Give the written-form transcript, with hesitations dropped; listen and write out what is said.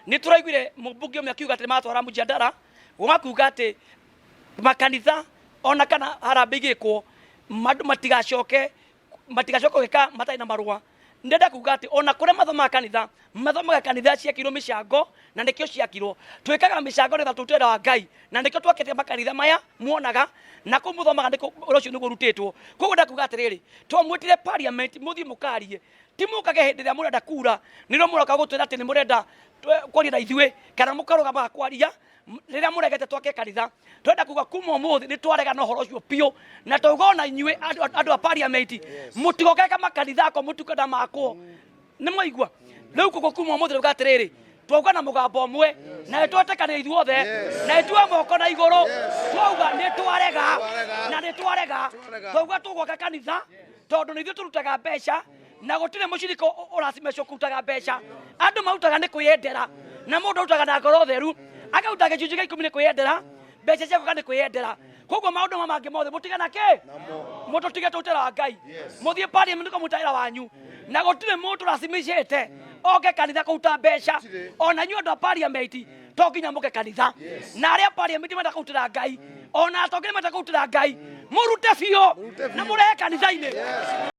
ni turaiguire mbunge umwe akiuga ati matwara mujadara ugakuga ati makanitha ona kana Harambee igikwo matigacoke gwika matai na marua. Ndenda kuga ati ona kure mathoma kanitha ciakirwo micango na nikio ciakirwo twikaga micango nitha tutwenda wa Ngai na nikio twakete makanitha maya muonaga na kumuthomaga ndiko ucio niguo rutitwo. Koguo ndakuga atiriri twamwitire parliament muthie mukarie timukage hindi ria murenda kura niro muroka gutwira ati ni murenda kwaria na ithuĩ kana mukarugama kwaria riria muregete twake kanitha. Twenda kuga kuma umuthi ni twarega na horo ucio pio na tugona inyue andu a parliament mutigokeka makanitha ko mutukada makwo ni mwaigua riu kuko kuma umuthi ruga atiriri twauga na mugambo umwe na twetekane ithuothe na itue moko na iguru twauga ni twarega na ni twarega twauga tugwaka kanitha tondu ni ithuĩ turutaga mbeca na gutire muciriko uracimecwo kutaga mbeca andu mautaga ni kwiyendera na mundu utaga na ngoro theru akautaga gicunjĩ gĩa 10 ni kwiyendera mbeca ciako ni kwiyendera. Koguo maundu mamangi mothe mutigana ki mundu tige tutera Ngai muthie parliament ko mutaira wanyu na gutire mundu racimicite oke kanitha kuuta mbeca ona nyu andu a parliament to nginya muke kanitha na aria parliament menda kutira Ngai ona atongire menda kutira Ngai murute bio na murehe kanitha-ini.